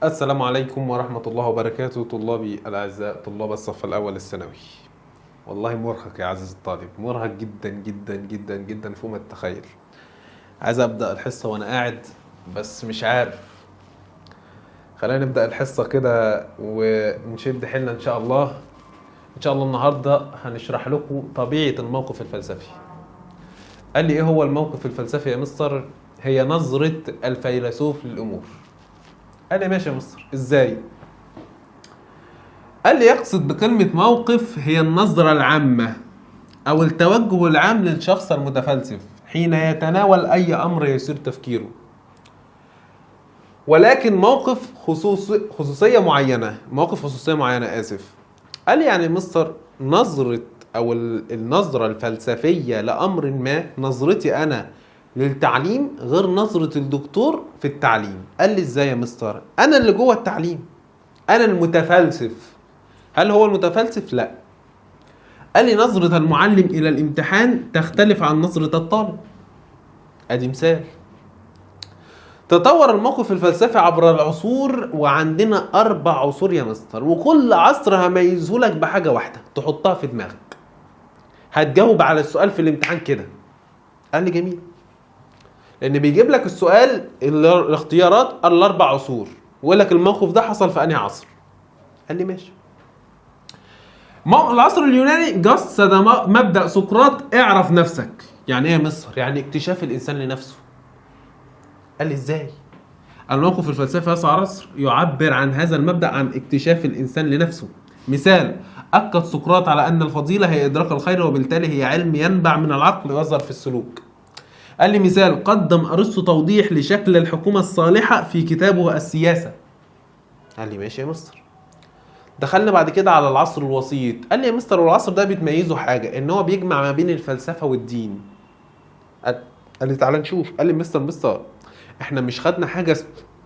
السلام عليكم ورحمة الله وبركاته. طلابي الأعزاء، طلاب الصف الأول الثانوي. والله مرهق يا عزيز الطالب، مرهق جدا جدا جدا جدا فوق ما تتخيل. عايز أبدأ الحصة وأنا قاعد بس مش عارف. خلينا نبدأ الحصة كده ونشد حيلنا إن شاء الله. إن شاء الله النهاردة هنشرح لكم طبيعة الموقف الفلسفي. قال لي إيه هو الموقف الفلسفي يا مستر؟ هي نظرة الفيلسوف للأمور. قال لي ماشي يا مستر، إزاي؟ قال لي يقصد بكلمة موقف هي النظرة العامة أو التوجه العام للشخص المتفلسف حين يتناول أي أمر يثير تفكيره، ولكن موقف خصوصية معينة، موقف خصوصية معينة آسف. قال لي يعني مستر نظرة أو النظرة الفلسفية لأمر ما، نظرتي أنا للتعليم غير نظرة الدكتور في التعليم. قال لي إزاي يا مستر؟ أنا اللي جوه التعليم، أنا المتفلسف. هل هو المتفلسف؟ لا. قال لي نظرة المعلم إلى الامتحان تختلف عن نظرة الطالب. أدي مثال. تطور الموقف الفلسفي عبر العصور، وعندنا 4 عصور يا مستر، وكل عصر هميزه لك بحاجة واحدة تحطها في دماغك. هتجاوب على السؤال في الامتحان كده. قال لي جميل، لأن بيجيب لك السؤال الاختيارات ال4 عصور ويقول لك الموقف ده حصل في أنهي عصر. قال لي ماشي. العصر اليوناني جسد مبدأ سقراط اعرف نفسك. يعني ايه يا مصر؟ يعني اكتشاف الانسان لنفسه. قال لي ازاي؟ الموقف الفلسفي في هذا العصر يعبر عن هذا المبدأ، عن اكتشاف الانسان لنفسه. مثال: اكد سقراط على ان الفضيلة هي ادراك الخير، وبالتالي هي علم ينبع من العقل ويظهر في السلوك. قال لي مثال: قدم ارسطو توضيح لشكل الحكومة الصالحة في كتابه السياسة. قال لي ماشي يا مصر. دخلنا بعد كده على العصر الوسيط. قال لي يا مستر والعصر ده بيتميزه حاجه، ان هو بيجمع ما بين الفلسفه والدين. قال لي تعالى نشوف. قال لي مستر احنا مش خدنا حاجه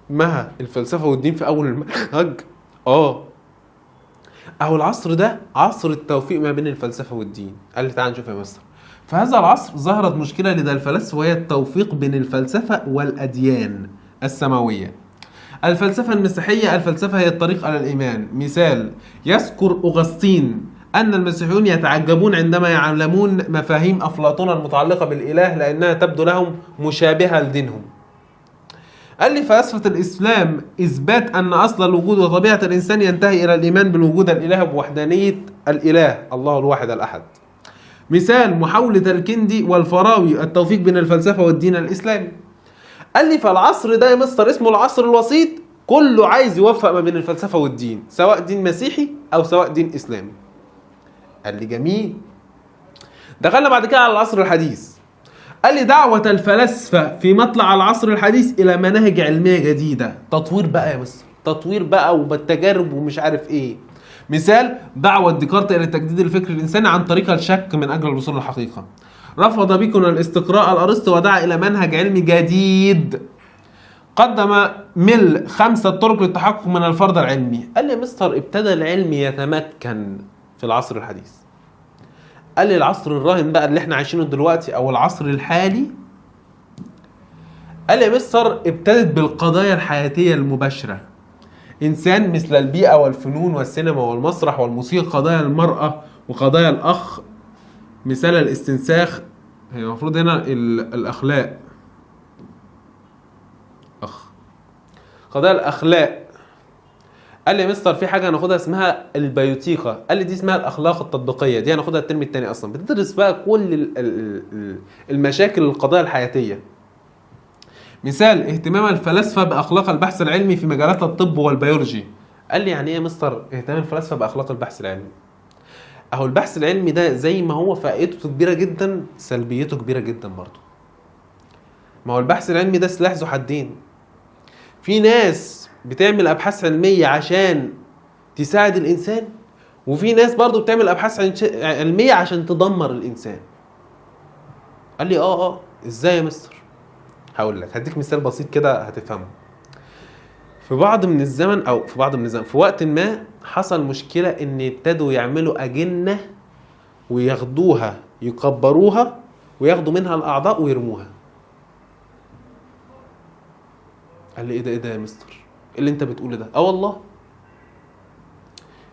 اسمها الفلسفه والدين في اول المنهج؟ اهو العصر ده عصر التوفيق ما بين الفلسفه والدين. قال لي تعالى نشوف يا مستر. في هذا العصر ظهرت مشكله لدى الفلاسفه، وهي التوفيق بين الفلسفه والاديان السماويه. الفلسفة المسيحية: الفلسفة هي الطريق على الإيمان. مثال: يذكر أغسطين أن المسيحيون يتعجبون عندما يعلمون مفاهيم أفلاطون المتعلقة بالإله لأنها تبدو لهم مشابهة لدينهم. قال لي فلسفة الإسلام: إثبات أن أصل الوجود وطبيعة الإنسان ينتهي إلى الإيمان بالوجود الإلهي بوحدانية الإله الله الواحد الأحد. مثال: محاولة الكندي والفراوي التوفيق بين الفلسفة والدين الإسلامي. قال لي فالعصر ده يا مستر اسمه العصر الوسيط، كله عايز يوفق ما بين الفلسفة والدين، سواء دين مسيحي أو سواء دين إسلامي. قال لي جميل. دخلنا بعد كده على العصر الحديث. قال لي دعوة الفلاسفة في مطلع العصر الحديث إلى مناهج علمية جديدة. تطوير بقى يا مستر، تطوير بقى وبالتجارب ومش عارف إيه. مثال: دعوة ديكارت إلى تجديد الفكر الإنساني عن طريق الشك من أجل الوصول للحقيقة. رفض بيكون الاستقراء الأرسطو ودعا إلى منهج علمي جديد. قدم ميل 5 طرق للتحقق من الفرض العلمي. قال لي يا مستر ابتدى العلم يتمكن في العصر الحديث. قال لي العصر الراهن بقى اللي احنا عايشينه دلوقتي او العصر الحالي، قال لي يا مستر ابتدت بالقضايا الحياتية المباشرة. انسان مثل البيئة والفنون والسينما والمسرح والموسيقى، قضايا المرأة وقضايا الأخ. مثال الاستنساخ، هي المفروض هنا الأخلاق، قضايا الأخلاق. قال لي يا مستر في حاجة هناخدها اسمها البيوتيقا. قال لي دي اسمها الأخلاق التطبيقية، دي هناخدها الترم الثاني أصلا، بتدرس بقى كل المشاكل القضايا الحياتية. مثال: اهتمام الفلاسفة بأخلاق البحث العلمي في مجالات الطب والبيولوجي. قال لي يعني ايه يا مستر اهتمام الفلاسفة بأخلاق البحث العلمي؟ اهو البحث العلمي ده زي ما هو فائدته كبيرة جدا سلبيته كبيرة جدا برضه. ما هو البحث العلمي ده سلاح ذو حدين. في ناس بتعمل ابحاث علميه عشان تساعد الانسان، وفي ناس برضو بتعمل ابحاث علميه عشان تدمر الانسان. قال لي ازاي يا مستر؟ هقول لك، هديك مثال بسيط كده هتفهمه. في وقت ما حصل مشكله ان ابتدوا يعملوا اجنه وياخدوها يكبروها وياخدوا منها الاعضاء ويرموها. قال لي ايه ده يا مستر؟ اللي انت بتقوله ده؟ اه والله.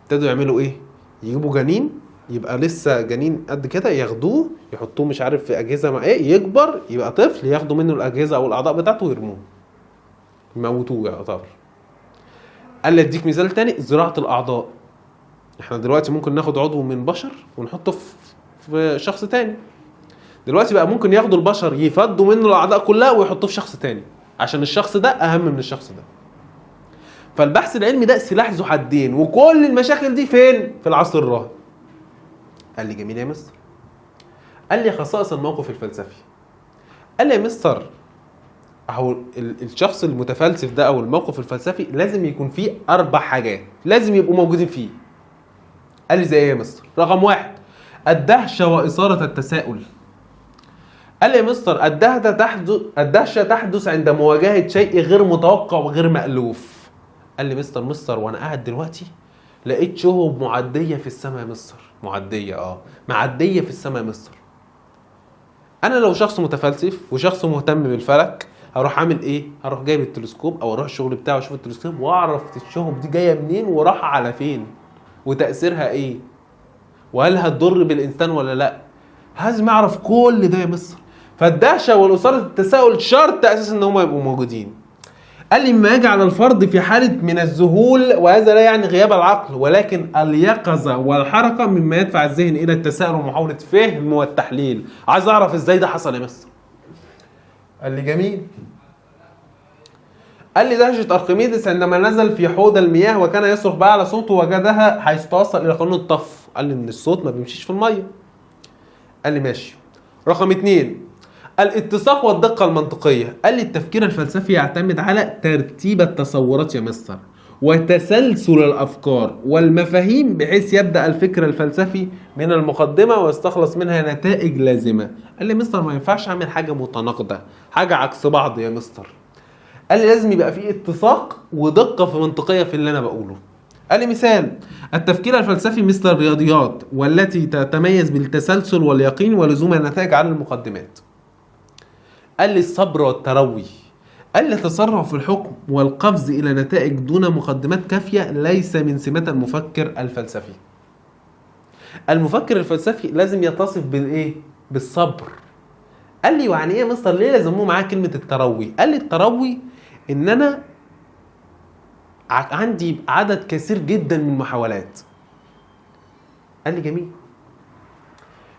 ابتدوا يعملوا ايه؟ يجيبوا جنين يبقى لسه جنين قد كده، ياخدوه يحطوه مش عارف في اجهزه مع ايه، يكبر يبقى طفل، ياخدوا منه الاجهزه او الاعضاء بتاعته ويرموه، يموتوه يعتبر. قال لي اديك مثال تاني، زراعه الاعضاء. احنا دلوقتي ممكن ناخد عضو من بشر ونحطه في شخص تاني. دلوقتي بقى ممكن ياخدوا البشر يفضوا منه الاعضاء كلها ويحطوه في شخص تاني عشان الشخص ده اهم من الشخص ده. فالبحث العلمي ده سلاح ذو حدين، وكل المشاكل دي فين؟ في العصر الراهن. قال لي جميل يا مستر. قال لي خصائص الموقف الفلسفي. قال لي يا مستر اهو الشخص المتفلسف ده او الموقف الفلسفي لازم يكون فيه 4 حاجات لازم يبقوا موجودين فيه. قال لي زي ايه يا مستر؟ رقم 1 الدهشة وإثارة التساؤل. قال لي يا مستر الدهشة تحدث عند مواجهة شيء غير متوقع وغير مألوف. قال لي مستر وانا قاعد دلوقتي لقيت شهب معدية في السماء يا مستر. معدية في السماء يا مستر. انا لو شخص متفلسف وشخص مهتم بالفلك هروح اعمل ايه؟ هروح جايب التلسكوب او اروح الشغل بتاعه اشوف التلسكوب واعرف الشهب دي جايه منين وراحه على فين وتاثيرها ايه وهل هتضر بالانسان ولا لا. لازم اعرف كل ده يا مستر. فالدهشه والاثاره التساؤل شرط اساس ان هم يبقوا موجودين. قال لي ما يجعل الفرد في حاله من الذهول، وهذا لا يعني غياب العقل ولكن اليقظه والحركه مما يدفع الذهن الى التساؤل ومحاوله فهم والتحليل. عايز اعرف ازاي ده حصل يا مستر. قال لي جميل. قال لي دهشة أرخميدس عندما نزل في حوض المياه وكان يصرخ بأعلى صوته وجدها حيث توصل إلى قانون الطف. قال لي إن الصوت ما بيمشيش في المية. قال لي ماشي. رقم 2 الاتساق والدقة المنطقية. قال لي التفكير الفلسفي يعتمد على ترتيب التصورات يا مستر وتسلسل الأفكار والمفاهيم بحيث يبدأ الفكر الفلسفي من المقدمة ويستخلص منها نتائج لازمة. قال لي مستر ما ينفعش أعمل حاجة متناقضة، حاجة عكس بعض يا مستر. قال لي لازم يبقى فيه اتساق ودقة في منطقية في اللي أنا بقوله. قال لي مثال التفكير الفلسفي مثل الرياضيات والتي تتميز بالتسلسل واليقين ولزوم النتائج على المقدمات. قال لي الصبر والتروي. قال لي التسرع في الحكم والقفز إلى نتائج دون مقدمات كافية ليس من سمات المفكر الفلسفي. المفكر الفلسفي لازم يتصف بالإيه؟ بالصبر. قال لي يعني إيه يا مستر ليه لازموه معاه كلمة التروي؟ قال لي التروي إن أنا عندي عدد كثير جدا من المحاولات. قال لي جميل.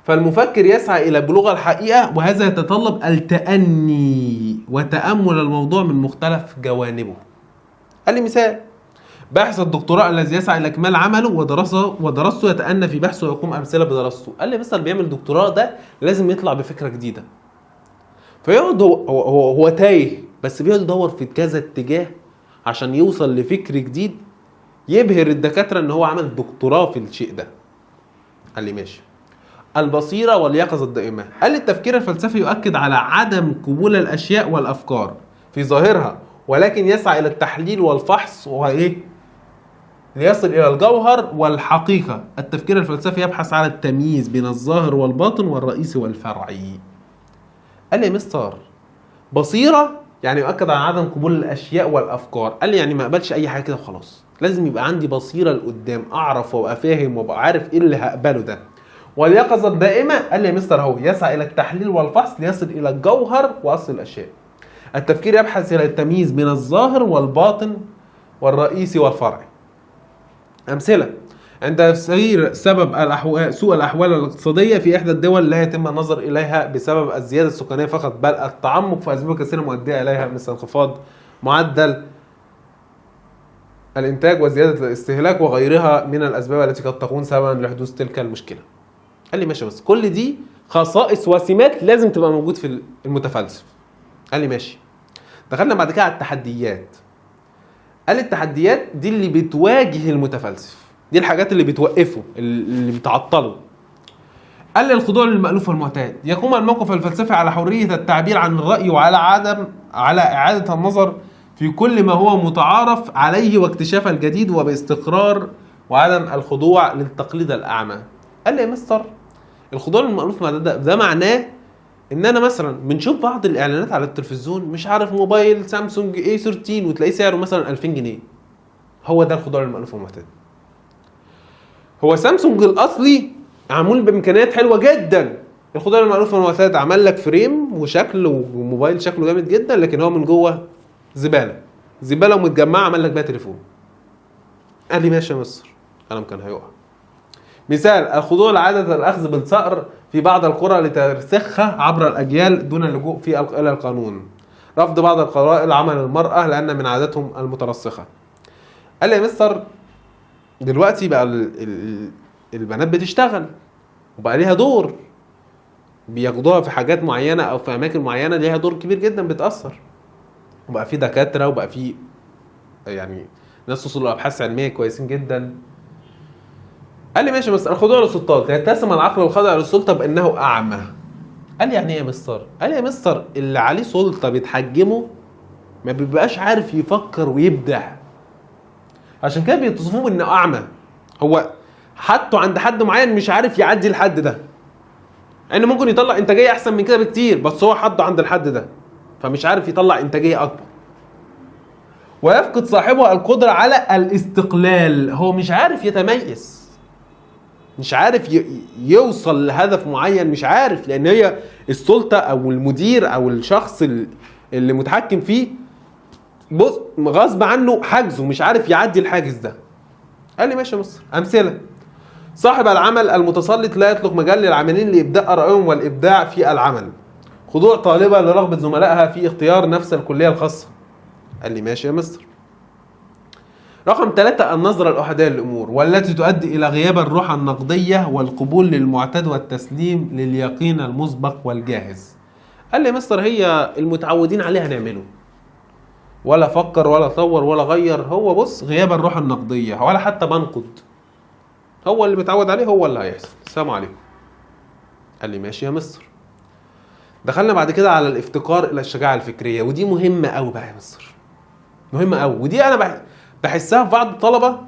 فالمفكر يسعى إلى بلوغ الحقيقة وهذا يتطلب التأني وتأمل الموضوع من مختلف جوانبه. قال لي مثال باحث الدكتوراه الذي يسعى إلى إكمال عمله ودراسته يتأنى في بحثه ويقوم أمثلة بدراسته. قال لي مثلا بيعمل دكتوراه ده لازم يطلع بفكرة جديدة فيقعد هو تايه بس بيقعد يدور في كذا اتجاه عشان يوصل لفكر جديد يبهر الدكاترة ان هو عمل دكتوراه في الشيء ده. قال لي ماشي. البصيرة واليقظة الدائمة. قال لي التفكير الفلسفي يؤكد على عدم قبول الأشياء والأفكار في ظاهرها ولكن يسعى إلى التحليل والفحص وإيه؟ ليصل إلى الجوهر والحقيقة. التفكير الفلسفي يبحث على التمييز بين الظاهر والباطن والرئيسي والفرعي. قال لي يا مستر بصيرة يعني يؤكد على عدم قبول الأشياء والأفكار. قال لي يعني ما أقبلش أي حاجة كده وخلاص، لازم يبقى عندي بصيرة لقدام أعرف وأبقى فاهم وأبقى عارف إيه اللي هقبله ده. واليقظة الدائمة قال لي يا مستر اهو يسعى إلى التحليل والفحص ليصل إلى الجوهر وأصل الأشياء. التفكير يبحث إلى التمييز بين الظاهر والباطن والرئيسي والفرعي. أمثلة عند تفسير سبب سوء الأحوال الاقتصادية في إحدى الدول لا يتم النظر إليها بسبب الزيادة السكانية فقط بل التعمق في أسباب كثيرة مؤدية إليها مثل انخفاض معدل الإنتاج وزيادة الاستهلاك وغيرها من الأسباب التي قد تكون سببا لحدوث تلك المشكلة. قال لي ماشي بس كل دي خصائص وسمات لازم تبقى موجود في المتفلسف. قال لي ماشي. دخلنا بعد كده على التحديات. قال لي التحديات دي اللي بتواجه المتفلسف، دي الحاجات اللي بتوقفه اللي بتعطله. قال لي الخضوع للمألوف والمعتاد. يقوم الموقف الفلسفي على حرية التعبير عن الرأي وعلى على إعادة النظر في كل ما هو متعارف عليه واكتشاف الجديد وباستقرار وعدم الخضوع للتقليد الأعمى. قال لي يا مستر الخضوع للمألوف ده معناه ان انا مثلا بنشوف بعض الاعلانات على التلفزيون، مش عارف موبايل سامسونج A13 وتلاقيه سعره مثلا 2000 جنيه. هو ده الخضوع للمألوف والمعتاد. هو سامسونج الاصلي معمول بامكانيات حلوه جدا، الخضوع للمألوف والمعتاد عمل لك فريم وشكل وموبايل شكله جامد جدا، لكن هو من جوه زباله، زباله ومتجمعه، عمل لك بيها تليفون. قال لي ماشي يا مصر، كلام كان هيقع. مثال: الخضوع لعادة الأخذ بالصقر في بعض القرى لترسيخها عبر الأجيال دون اللجوء إلى القانون. رفض بعض القبائل عمل المرأة لأن من عاداتهم المترسخة. قال لي يا مستر دلوقتي بقى البنات بتشتغل وبقى ليها دور، بياخدوها في حاجات معينة أو في أماكن معينة ليها دور كبير جدا بتأثر، وبقى في دكاترة وبقى في يعني ناس وصلوا لأبحاث علمية كويسين جدا. قال لي ماشي يا مستر، الخضوع للسلطات يتسم العقل الخاضع للسلطة بأنه أعمى. قال لي يعني ايه يا مستر؟ قال لي يا مستر اللي عليه سلطة بتحجمه ما بيبقاش عارف يفكر ويبدع، عشان كده بيتصفوه بأنه أعمى. هو حطه عند حد معين مش عارف يعدي الحد ده، يعني ممكن يطلع إنتاجية أحسن من كده بكتير، بس هو حطه عند الحد ده فمش عارف يطلع إنتاجية أكبر. ويفقد صاحبه القدرة على الاستقلال، هو مش عارف يتميز، مش عارف يوصل لهدف معين، مش عارف، لان هي السلطة او المدير او الشخص اللي متحكم فيه بص غصب عنه حاجزه، مش عارف يعدي الحاجز ده. قال لي ماشي يا مصر. امثلة: صاحب العمل المتسلط لا يطلق مجال للعاملين لإبداء رأيهم والإبداع في العمل. خضوع طالبة لرغبة زملائها في اختيار نفس الكلية الخاصة. قال لي ماشي يا مستر. رقم 3: النظرة الأحادية للأمور والتي تؤدي إلى غياب الروح النقدية والقبول للمعتاد والتسليم لليقين المسبق والجاهز. قال لي يا مستر هي المتعودين عليها نعمله، ولا فكر ولا طور ولا غير، هو بص غياب الروح النقدية ولا حتى بنقد، هو اللي متعود عليه هو اللي هيحصل. السلام عليكم. قال لي ماشي يا مستر. دخلنا بعد كده على الافتقار إلى الشجاعة الفكرية، ودي مهمة قوي بقى يا مستر، مهمة قوي. ودي أنا بحسها في بعض الطلبة،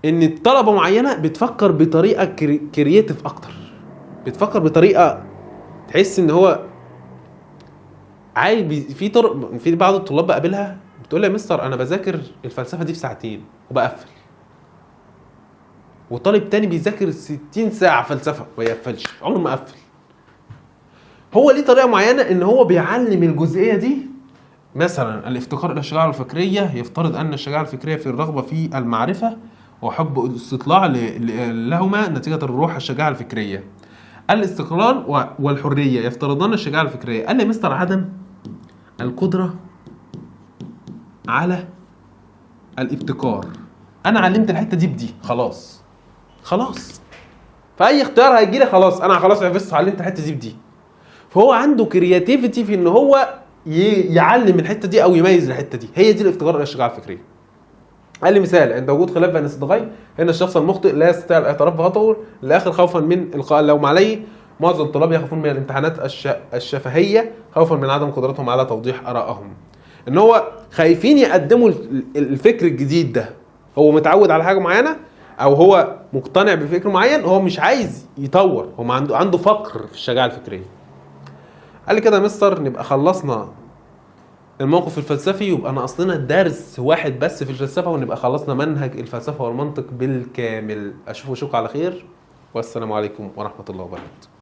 ان الطلبه معينه بتفكر بطريقه كرييتيف اكتر، بتفكر بطريقه تحس ان هو عايز. في طرق، في بعض الطلاب بقابلها بتقول لي يا مستر انا بذاكر الفلسفه دي في ساعتين وبقفل، وطالب تاني بيذاكر 60 ساعه فلسفه وما يقفلش، عمره ما قفل. هو ليه طريقه معينه ان هو بيعلم الجزئيه دي. مثلا الافتقار الى الشجاعه الفكريه يفترض ان الشجاعه الفكريه في الرغبه في المعرفه وحب الاستطلاع لهما نتيجة الروح الشجاعة الفكرية. الاستقلال والحرية يفترضان الشجاعة الفكرية. قال لي مستر عدم القدرة على الابتكار. أنا علمت الحتة دي بدي خلاص فأي اختيار هيجي لي خلاص أنا خلاص عرفت علمت الحتة دي بدي. فهو عنده كرياتيفيتي في إن هو يعلم الحتة دي أو يميز الحتة دي. هي دي الافتقار إلى الشجاعة الفكرية. قال لي مثال: عند وجود خلاف بين الصديقين ان الشخص المخطئ لا يستطيع الاعتراف بخطئه للاخر خوفا من القاء اللوم عليه. معظم الطلاب يخافون من الامتحانات الشفهيه خوفا من عدم قدرتهم على توضيح ارائهم. ان هو خايفين يقدموا الفكر الجديد ده، هو متعود على حاجه معينه او هو مقتنع بفكر معين، هو مش عايز يطور، هو عنده فقر في الشجاعه الفكريه. قال لي كده يا مستر نبقى خلصنا الموقف الفلسفي، يبقى ناقصنا درس واحد بس في الفلسفه ونبقى خلصنا منهج الفلسفه والمنطق بالكامل. اشوفكم على خير، والسلام عليكم ورحمه الله وبركاته.